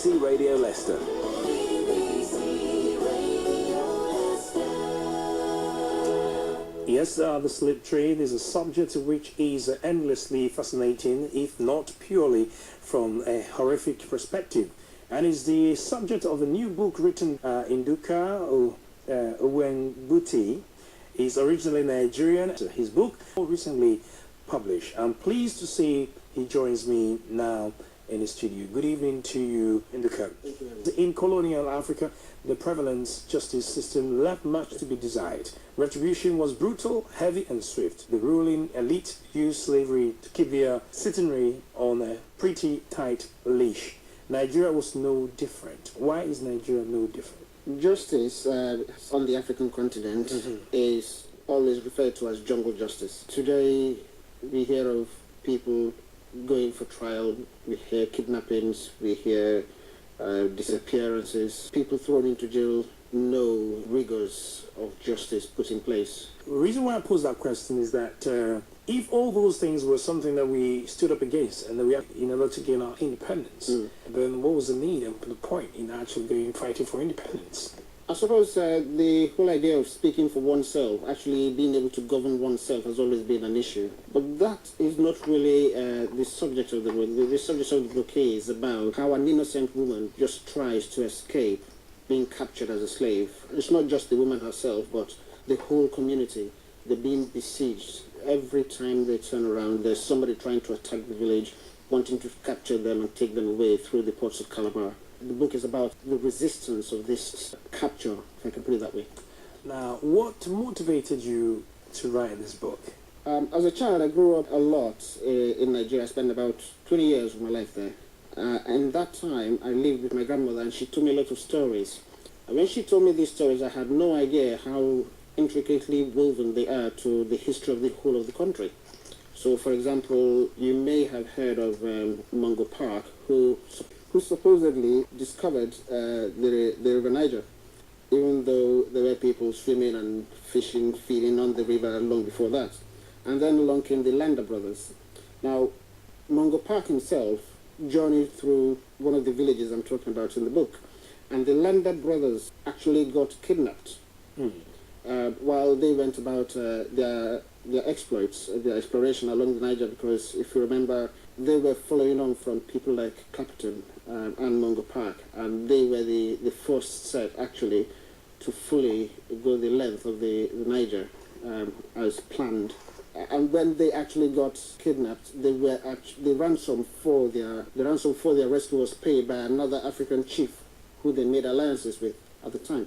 BBC Radio Leicester. Yes, the slave trade is a subject which is endlessly fascinating, if not purely from a horrific perspective, and is the subject of a new book written Nduka Onwuegbute. He's originally Nigerian. His book recently published. I'm pleased to see he joins me now in the studio. Good evening to you, Nduka. In colonial Africa, the prevalent justice system left much to be desired. Retribution was brutal, heavy and swift. The ruling elite used slavery to keep their citizenry on a pretty tight leash. Nigeria was no different. Why is Nigeria no different? Justice on the African continent is always referred to as jungle justice. Today, we hear of people going for trial, we hear kidnappings, we hear disappearances, people thrown into jail, no rigors of justice put in place. The reason why I pose that question is that if all those things were something that we stood up against and that we had in order to gain our independence, then what was the need and the point in actually going fighting for independence? I suppose the whole idea of speaking for oneself, actually being able to govern oneself, has always been an issue. But that is not really the subject of the book. The subject of the book is about how an innocent woman just tries to escape being captured as a slave. It's not just the woman herself, but the whole community. They're being besieged. Every time they turn around, there's somebody trying to attack the village, wanting to capture them and take them away through the ports of Calabar. The book is about the resistance of this capture, if I can put it that way. Now, what motivated you to write this book? As a child, I grew up a lot in Nigeria. I spent about 20 years of my life there. And that time, I lived with my grandmother, and she told me a lot of stories. And when she told me these stories, I had no idea how intricately woven they are to the history of the whole of the country. So, for example, you may have heard of Mungo Park, who supposedly discovered the River Niger, even though there were people swimming and fishing, feeding on the river long before that. And then along came the Lander brothers. Now, Mungo Park himself journeyed through one of the villages I'm talking about in the book, and the Lander brothers actually got kidnapped while they went about their exploits, their exploration along the Niger, because if you remember, they were following on from people like Clapton and Mungo Park, and they were the first set actually to fully go the length of the Niger as planned. And when they actually got kidnapped, the ransom for their rescue was paid by another African chief who they made alliances with at the time.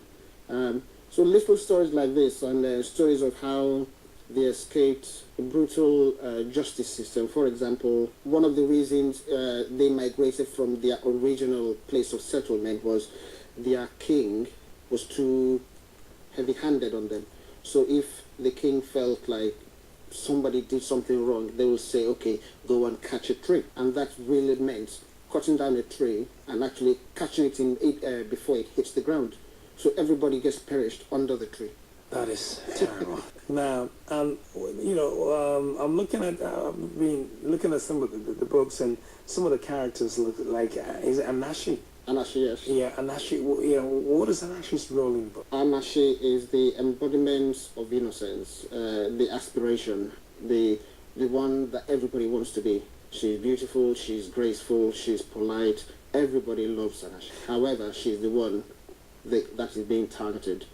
So little stories like this, and stories of how they escaped a brutal justice system. For example, one of the reasons they migrated from their original place of settlement was their king was too heavy-handed on them. So if the king felt like somebody did something wrong, they will say, okay, go and catch a tree. And that really meant cutting down a tree and actually catching it before it hits the ground. So everybody gets perished under the tree. That is terrible. Now, I'm looking at looking at some of the books, and some of the characters look like is it Anashi? Anashi, yes. Yeah, Anashi. What is Anashi's role in the book? Anashi is the embodiment of innocence, the aspiration, the one that everybody wants to be. She's beautiful, she's graceful, she's polite. Everybody loves Anashi. However, she's the one that is being targeted.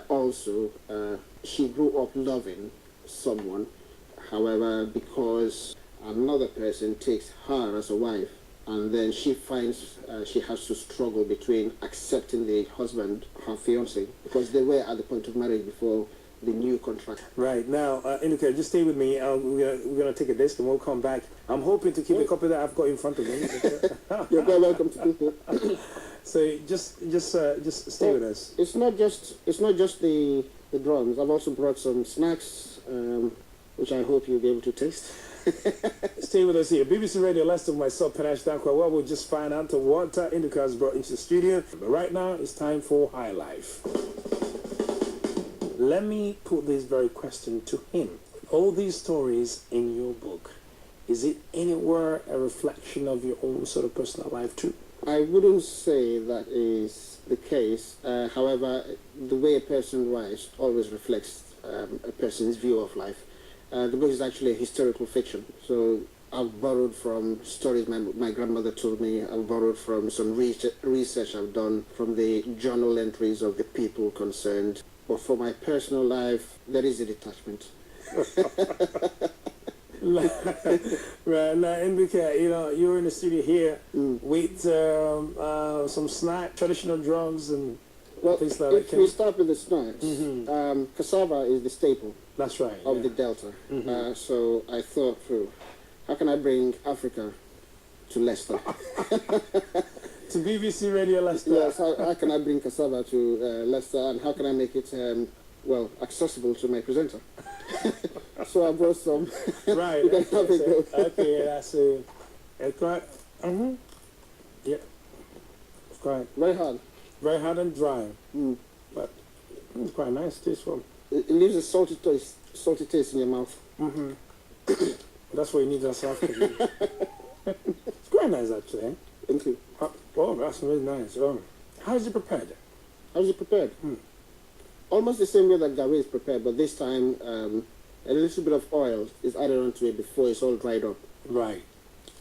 Also, she grew up loving someone. However, because another person takes her as a wife, and then she finds she has to struggle between accepting the husband, her fiancé, because they were at the point of marriage before the new contract. Right. Now, Nduka, just stay with me. We're going to take a disc and we'll come back. I'm hoping to keep a copy that I've got in front of me. You're very welcome to do it. So just stay with us. It's not just the drums. I've also brought some snacks, which I hope you'll be able to taste. Stay with us here. BBC Radio Leicester, myself, Pinash Dankwah. Well, we'll just find out what Nduka has brought into the studio. But right now, it's time for High Life. Let me put this very question to him. All these stories in your book, is it anywhere a reflection of your own sort of personal life too? I wouldn't say that is the case. However, the way a person writes always reflects a person's view of life. The book is actually a historical fiction, so I've borrowed from stories my grandmother told me. I've borrowed from some research I've done from the journal entries of the people concerned. But for my personal life, there is a detachment. Right now, Nduka, you're in the studio here with some snack, traditional drums, and things like that. If we start with the snacks, cassava is the staple. That's right. Of the Delta. So I thought through, how can I bring Africa to Leicester? To BBC Radio Leicester. Yes, how can I bring cassava to Leicester, and how can I make it, accessible to my presenter? So I brought some. Right. You can have a go. Okay, that's it. It's quite, yeah. It's quite. Very hard. Very hard and dry. But it's quite nice, this one. It leaves a salty taste in your mouth. That's what you need as African. It's quite nice, actually. Thank you. Oh, that's really nice. Oh. How is it prepared? How's it prepared? Almost the same way that Gary is prepared, but this time a little bit of oil is added onto it before it's all dried up. Right.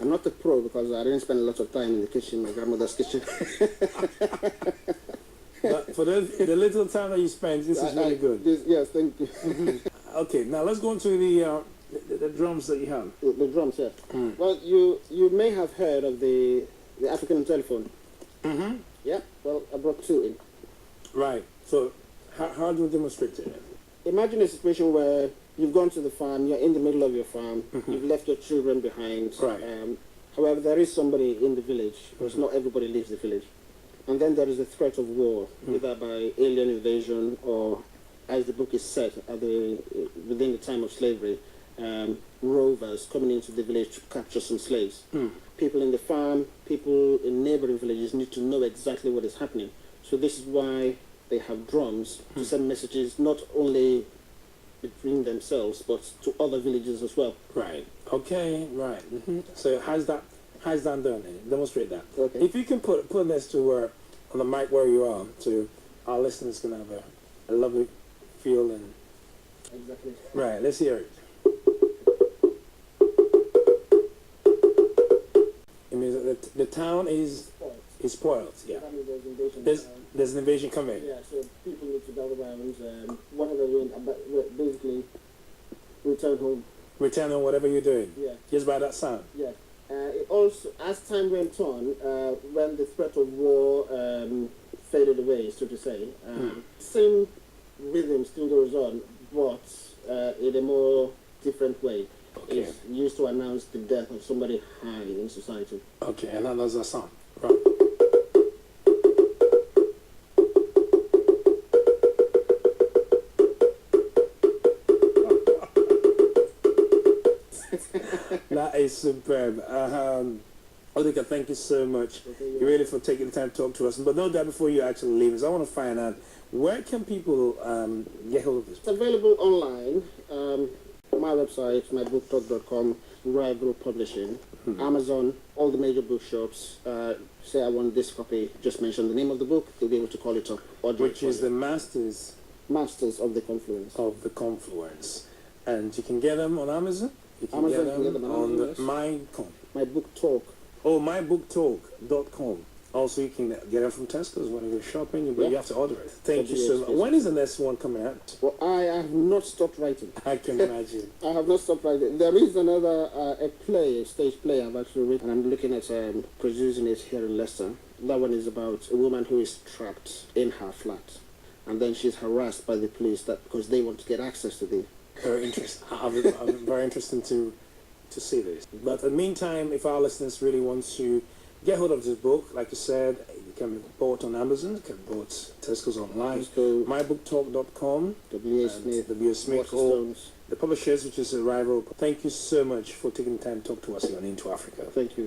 I'm not a pro because I didn't spend a lot of time in the kitchen, my grandmother's kitchen. But for the little time that you spent, this is really good. Yes, thank you. Okay, now let's go into the drums that you have. The drums, yes. Well, you may have heard of the African telephone. Yeah, well, I brought two in. Right. So, how do you demonstrate it? Imagine a situation where you've gone to the farm, you're in the middle of your farm, you've left your children behind. Right. However, there is somebody in the village, because not everybody leaves the village. And then there is a threat of war, either by alien invasion or, as the book is set, within the time of slavery, rovers coming into the village to capture some slaves. People in the farm, people in neighboring villages need to know exactly what is happening. So this is why they have drums to send messages not only between themselves but to other villages as well. Right. Okay. Right. So how's that done? Then? Demonstrate that. Okay. If you can put this to where on the mic where you are, so our listeners can have a lovely feel and. Exactly. Right. Let's hear it. It means that the town is spoiled. Yeah. There's an invasion coming. Yeah, so people need to gather around. What are they doing? Basically, return home. Return on whatever you're doing. Yeah. Just by that sound. Yeah. It also, as time went on, when the threat of war faded away, so to say, same rhythm still goes on, but in a more different way. Okay. It's used to announce the death of somebody high in society. Okay, and how does that sound? Right. That is superb. Nduka, thank you so much. You really for taking the time to talk to us. But no doubt before you actually leave us, I want to find out where can people get hold of this? It's available online. My website, mybooktalk.com, where I grew publishing, Amazon, all the major bookshops. Say I want this copy, just mention the name of the book, they'll be able to call it up. Which is the Masters of the Confluence. Of the Confluence. And you can get them on Amazon? You can get them on the My Book Talk. Oh, mybooktalk.com. Also, you can get them from Tesco's when you're shopping, but you have to order it. Thank you so much. When is the next one coming out? Well, I have not stopped writing. I can imagine. I have not stopped writing. There is another a stage play I've actually written, and I'm looking at producing it here in Leicester. That one is about a woman who is trapped in her flat, and then she's harassed by the police because they want to get access to the... Very interesting. I'm very interested to see this. But in the meantime, if our listeners really want to get hold of this book, like you said, it can be bought on Amazon, it can be bought Tesco's online, mybooktalk.com, W.A. Smith, or the publishers, which is a rival. Thank you so much for taking the time to talk to us here on Into Africa. Thank you.